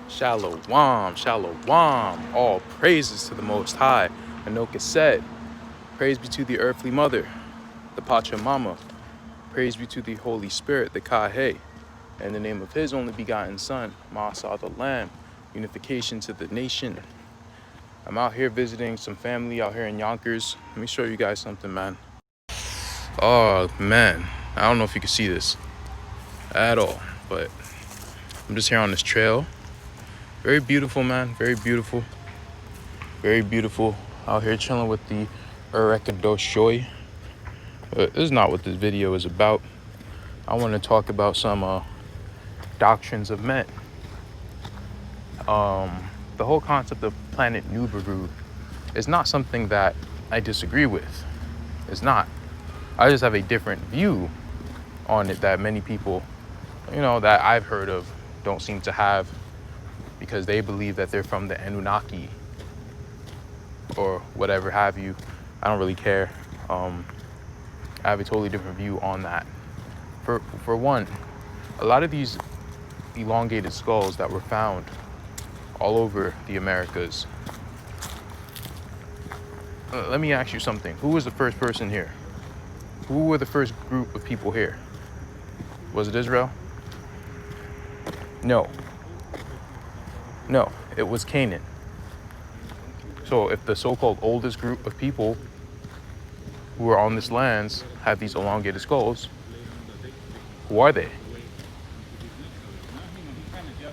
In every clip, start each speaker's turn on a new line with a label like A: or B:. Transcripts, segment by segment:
A: Shalom, shalom. All praises to the Most High. Anoka said, praise be to the earthly mother, the Pachamama. Praise be to the Holy Spirit, the Kahe. In the name of his only begotten Son, Motsah the Lamb. Unification to the nation. I'm out here visiting some family out here in Yonkers. Let me show you guys something, man. Oh, man. I don't know if you can see this at all, but I'm just here on this trail. Very beautiful, man. Very beautiful. Very beautiful. Out here chilling with the Urekadoshoi. But this is not what this video is about. I want to talk about some doctrines of men. The whole concept of planet Niburu is not something that I disagree with. It's not. I just have a different view on it that many people, that I've heard of don't seem to have, because they believe that they're from the Anunnaki or whatever have you. I don't really care. I have a totally different view on that. For one, a lot of these elongated skulls that were found all over the Americas. Let me ask you something. Who was the first person here? Who were the first group of people here? Was it Israel? No, it was Canaan. So if the so-called oldest group of people who were on this lands have these elongated skulls, who are they?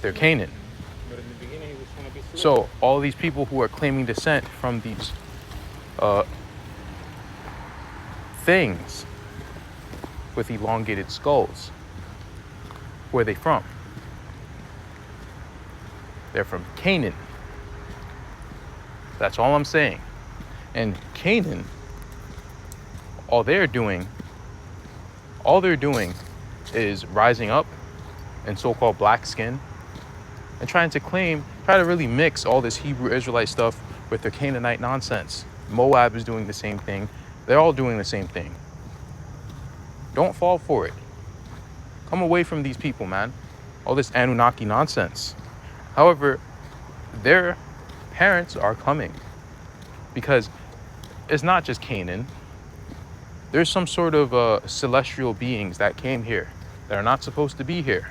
A: They're Canaan. So all these people who are claiming descent from these things with elongated skulls, where are they from? They're from Canaan. That's all I'm saying. And Canaan, all they're doing is rising up in so-called black skin and trying to really mix all this Hebrew Israelite stuff with their Canaanite nonsense. Moab is doing the same thing. They're all doing the same thing. Don't fall for it. Come away from these people, man. All this Anunnaki nonsense. However, their parents are coming, because it's not just Canaan. There's some sort of celestial beings that came here that are not supposed to be here.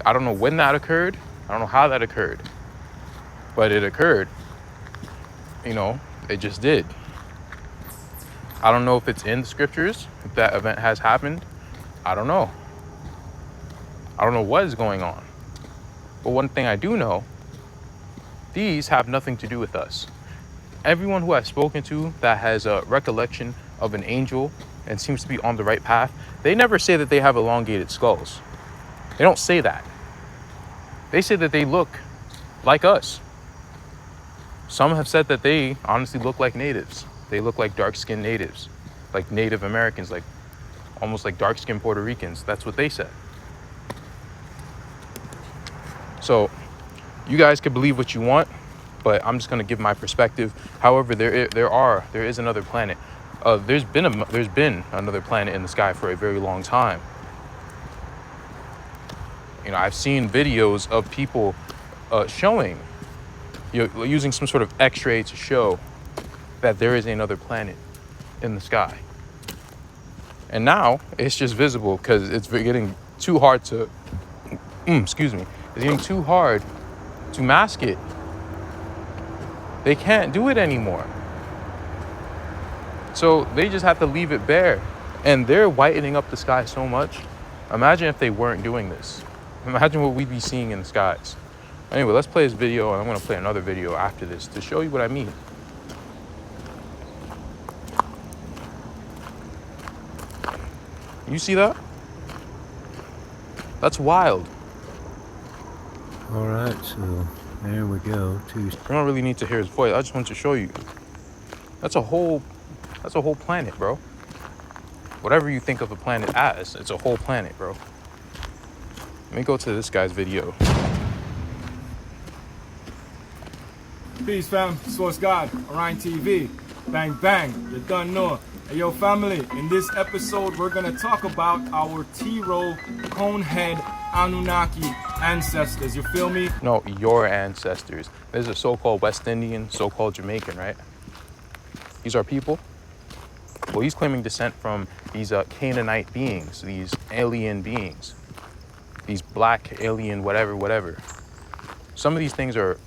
A: I don't know when that occurred. I don't know how that occurred. But it occurred. It just did. I don't know if it's in the scriptures, if that event has happened. I don't know. I don't know what is going on. But one thing I do know, these have nothing to do with us. Everyone who I've spoken to that has a recollection of an angel and seems to be on the right path, they never say that they have elongated skulls. They don't say that. They say that they look like us. Some have said that they honestly look like natives. They look like dark-skinned natives, like Native Americans, like almost like dark-skinned Puerto Ricans. That's what they said. So you guys can believe what you want, but I'm just going to give my perspective. However, there is another planet. There's been another planet in the sky for a very long time. I've seen videos of people showing, using some sort of X-ray to show that there is another planet in the sky. And now it's just visible because it's getting too hard to, it's getting too hard to mask it. They can't do it anymore. So they just have to leave it bare. And they're whitening up the sky so much. Imagine if they weren't doing this. Imagine what we'd be seeing in the skies. Anyway, let's play this video, and I'm going to play another video after this to show you what I mean. You see that? That's wild.
B: All right, so there we go.
A: You don't really need to hear his voice. I just want to show you. That's a whole planet, bro. Whatever you think of a planet as, it's a whole planet, bro. Let me go to this guy's video.
C: Peace, fam. Source God, Orion TV. Bang, bang. You done know. Hey, yo, family. In this episode, we're going to talk about our T-Roll Conehead Anunnaki ancestors, you feel me?
A: No, your ancestors. There's a so-called West Indian, so-called Jamaican, right? These are people. Well, he's claiming descent from these Canaanite beings, these alien beings, these black alien whatever. Some of these things are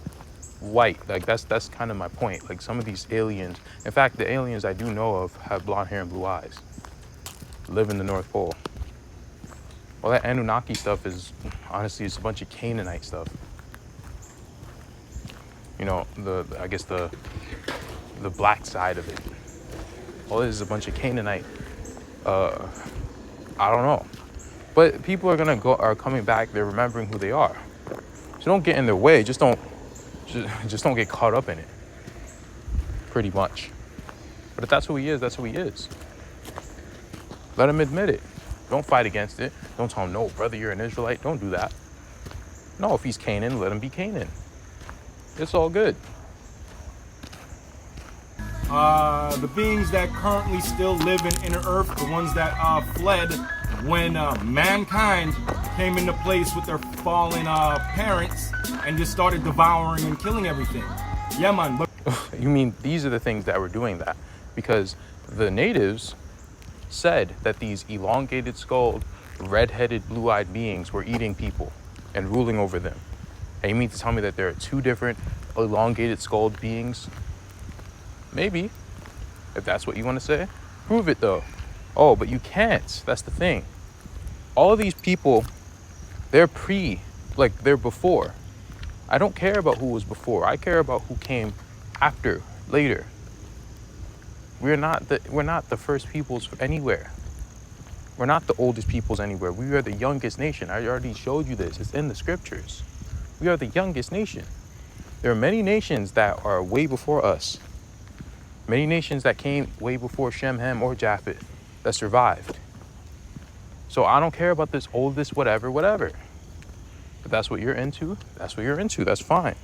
A: white. Like that's kind of my point. Like some of these aliens, in fact, the aliens I do know of have blonde hair and blue eyes, live in the North Pole. All that Anunnaki stuff is, honestly, it's a bunch of Canaanite stuff. You know, I guess the black side of it. All this is a bunch of Canaanite, I don't know. But people are coming back, they're remembering who they are. So don't get in their way, just don't get caught up in it. Pretty much. But if that's who he is, that's who he is. Let him admit it. Don't fight against it. Don't tell him, no, brother, you're an Israelite. Don't do that. No, if he's Canaan, let him be Canaan. It's all good.
C: The beings that currently still live in inner earth, the ones that fled when mankind came into place with their fallen parents and just started devouring and killing everything. Yeah, man. But
A: You mean these are the things that were doing that? Because the natives said that these elongated skulled, red-headed, blue-eyed beings were eating people and ruling over them. And you mean to tell me that there are two different elongated skulled beings? Maybe, if that's what you want to say. Prove it though. Oh, but you can't. That's the thing. All of these people, they're they're before. I don't care about who was before. I care about who came after, later. We're not the first peoples anywhere. We're not the oldest peoples anywhere. We are the youngest nation. I already showed you this. It's in the scriptures. We are the youngest nation. There are many nations that are way before us. Many nations that came way before Shem, Ham, or Japheth that survived. So I don't care about this oldest whatever. If that's what you're into, that's what you're into. That's fine.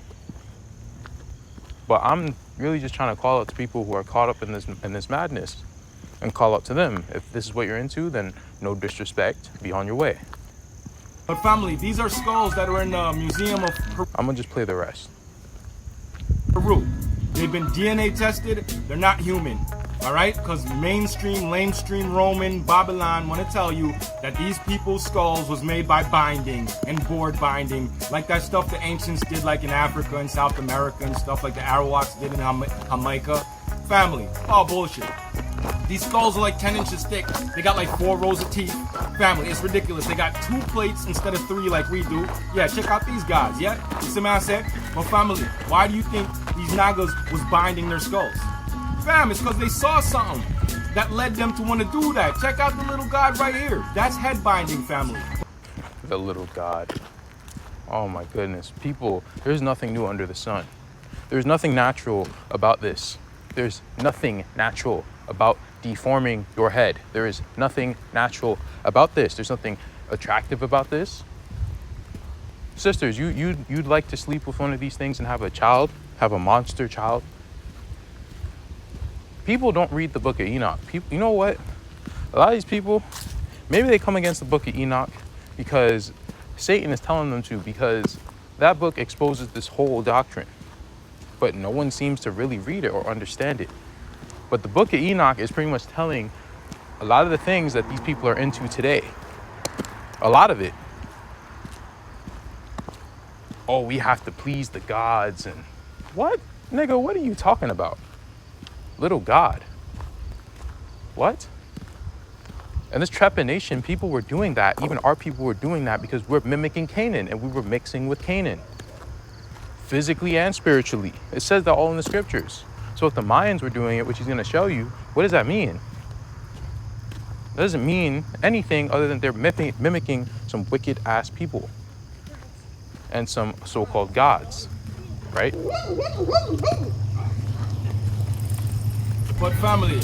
A: But I'm really just trying to call out to people who are caught up in this madness and call out to them. If this is what you're into, then no disrespect, be on your way.
C: But family, these are skulls that are in the Museum of
A: I'm gonna just play the rest.
C: Peru. They've been DNA tested. They're not human. All right? Because lamestream Roman Babylon want to tell you that these people's skulls was made by binding and board binding, like that stuff the ancients did, like in Africa and South America and stuff like the Arawaks did in Jamaica. Family, all bullshit. These skulls are like 10 inches thick. They got like 4 rows of teeth. Family, it's ridiculous. They got 2 plates instead of 3 like we do. Yeah, check out these guys, yeah? You see what I said? But family, why do you think these Nagas was binding their skulls? Fam, it's because they saw something that led them to want to do that. Check out the little god right here. That's head binding, family.
A: The little god. Oh my goodness. People, there's nothing new under the sun. There's nothing natural about this. There's nothing natural about deforming your head. There is nothing natural about this. There's nothing attractive about this. Sisters, you'd like to sleep with one of these things and have a child, have a monster child. People don't read the book of Enoch. People, you know what? A lot of these people, maybe they come against the book of Enoch because Satan is telling them to, because that book exposes this whole doctrine. But no one seems to really read it or understand it. But the book of Enoch is pretty much telling a lot of the things that these people are into today. A lot of it. Oh, we have to please the gods and what? Nigga, what are you talking about? Little God. What? And this trepanation, people were doing that. Even our people were doing that because we're mimicking Canaan and we were mixing with Canaan. Physically and spiritually. It says that all in the scriptures. So if the Mayans were doing it, which he's going to show you, what does that mean? That doesn't mean anything other than they're mimicking some wicked ass people and some so-called gods, right?
C: But family,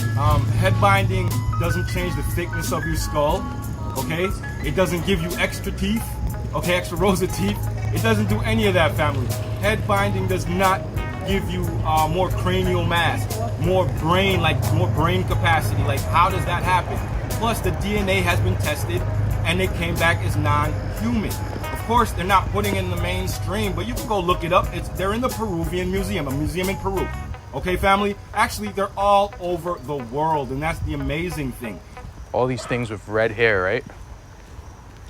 C: head binding doesn't change the thickness of your skull, okay? It doesn't give you extra teeth, okay, extra rows of teeth. It doesn't do any of that, family. Head binding does not give you more cranial mass, more brain capacity. Like, how does that happen? Plus, the DNA has been tested, and it came back as non-human. Of course, they're not putting in the mainstream, but you can go look it up. They're in the Peruvian Museum, a museum in Peru. Okay, family? Actually, they're all over the world, and that's the amazing thing.
A: All these things with red hair, right?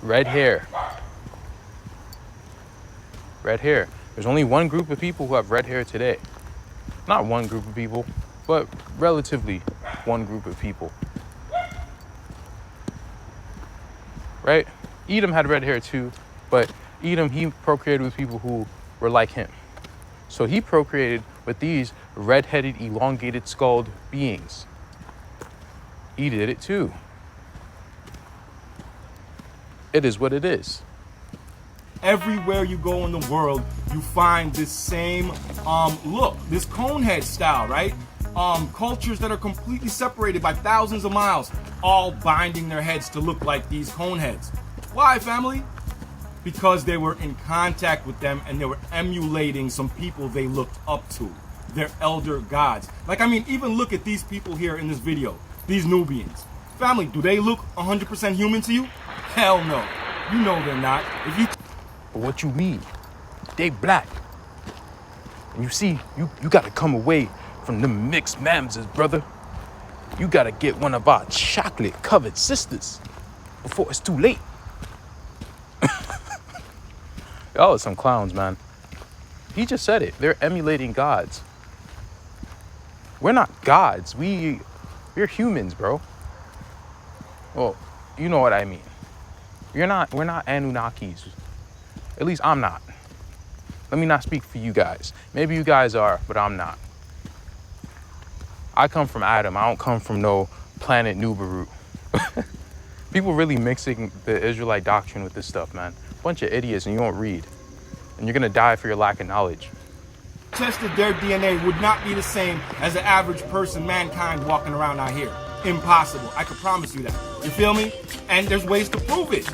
A: Red hair. Red hair. There's only one group of people who have red hair today. Not one group of people, but relatively one group of people. Right? Edom had red hair too, but Edom, he procreated with people who were like him. So he procreated with these red-headed, elongated, skulled beings. He did it too. It is what it is.
C: Everywhere you go in the world, you find this same look, this conehead style, right? Cultures that are completely separated by thousands of miles, all binding their heads to look like these coneheads. Why, family? Because they were in contact with them and they were emulating some people they looked up to, their elder gods. Like, I mean, even look at these people here in this video, these Nubians. Family, do they look 100% human to you? Hell no. You know they're not. If you...
A: But what you mean? They black. And you see, you gotta come away from the mixed mamses, brother. You gotta get one of our chocolate-covered sisters before it's too late. Y'all are some clowns, man. He just said it. They're emulating gods. We're not gods. We're humans, bro. Well, you know what I mean. We're not Anunnakis. At least I'm not. Let me not speak for you guys. Maybe you guys are, but I'm not. I come from Adam. I don't come from no planet Niburu. People really mixing the Israelite doctrine with this stuff, man. Bunch of idiots, and you don't read. And you're gonna die for your lack of knowledge.
C: Tested their DNA would not be the same as the average person, mankind, walking around out here. Impossible. I can promise you that. You feel me? And there's ways to prove it.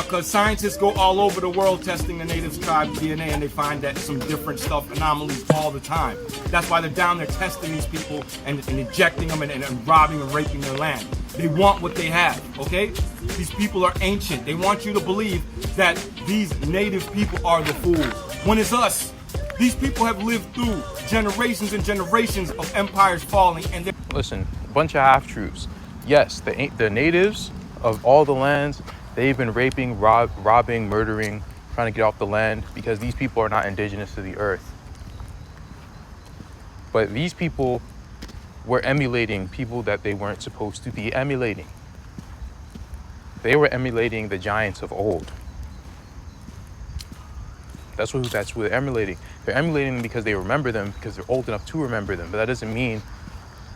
C: Because scientists go all over the world testing the native tribe's DNA, and they find that some different stuff, anomalies all the time. That's why they're down there testing these people and ejecting them and robbing and raping their land. They want what they have, okay? These people are ancient. They want you to believe that these native people are the fools, when it's us. These people have lived through generations and generations of empires falling, and they're...
A: Listen, a bunch of half-truths. Yes, the natives of all the lands, they've been raping, robbing, murdering, trying to get off the land because these people are not indigenous to the earth. But these people were emulating people that they weren't supposed to be emulating. They were emulating the giants of old. That's who they're emulating. They're emulating them because they remember them, because they're old enough to remember them. But that doesn't mean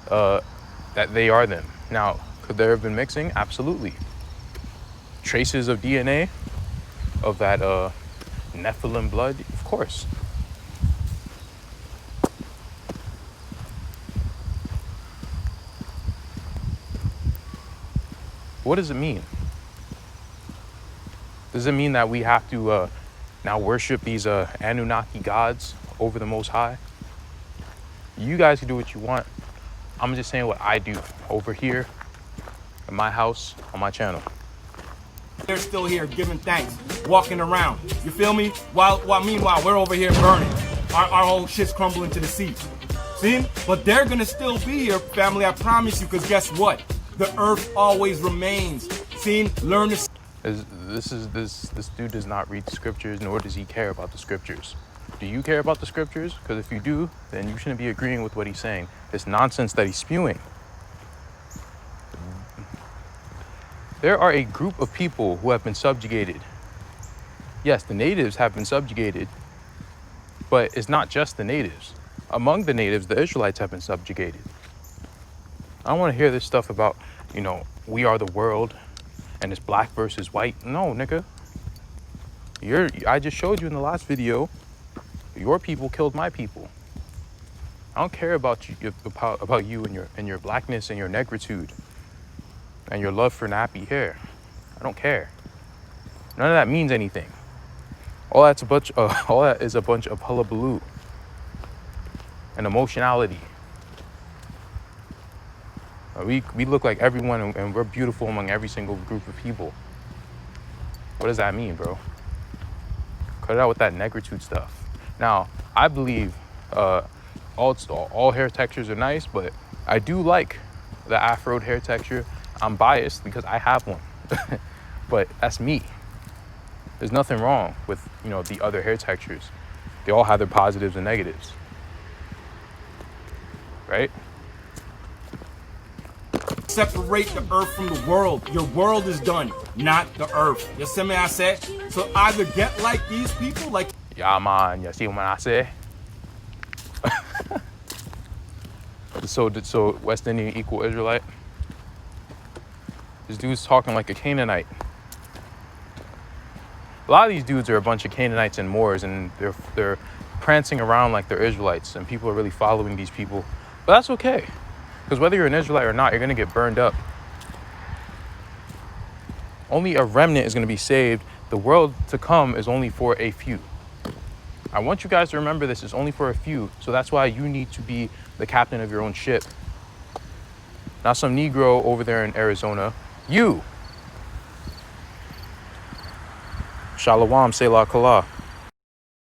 A: that they are them. Now, could there have been mixing? Absolutely. Traces of DNA of that Nephilim blood? Of course. What does it mean? Does it mean that we have to now worship these Anunnaki gods over the Most High? You guys can do what you want. I'm just saying what I do over here in my house on my channel.
C: They're still here giving thanks, walking around. You feel me? While meanwhile, we're over here burning. Our whole shit's crumbling to the sea. See? But they're gonna still be here, family, I promise you, because guess what? The earth always remains. See? Learn to...
A: This dude does not read the scriptures, nor does he care about the scriptures. Do you care about the scriptures? Because if you do, then you shouldn't be agreeing with what he's saying. This nonsense that he's spewing. There are a group of people who have been subjugated. Yes, the natives have been subjugated, but it's not just the natives. Among the natives, the Israelites have been subjugated. I don't want to hear this stuff about, we are the world and it's black versus white. No, nigga. I just showed you in the last video, your people killed my people. I don't care about you and your blackness and your negritude and your love for nappy hair. I don't care. None of that means anything. All that is a bunch of hullabaloo and emotionality. We look like everyone, and we're beautiful among every single group of people. What does that mean, bro? Cut it out with that negritude stuff. Now, I believe all hair textures are nice, but I do like the afroed hair texture. I'm biased because I have one, but that's me. There's nothing wrong with, you know, the other hair textures. They all have their positives and negatives, right?
C: Separate the earth from the world. Your world is done, not the earth. You see me I say? So either get like these people, like
A: Yeah, man, you see what I say? So West Indian equal Israelite? This dude's talking like a Canaanite. A lot of these dudes are a bunch of Canaanites and Moors, and they're prancing around like they're Israelites, and people are really following these people. But that's okay, because whether you're an Israelite or not, you're gonna get burned up. Only a remnant is gonna be saved. The world to come is only for a few. I want you guys to remember this is only for a few, so that's why you need to be the captain of your own ship. Not some Negro over there in Arizona. You. Shalom, Selah Kala.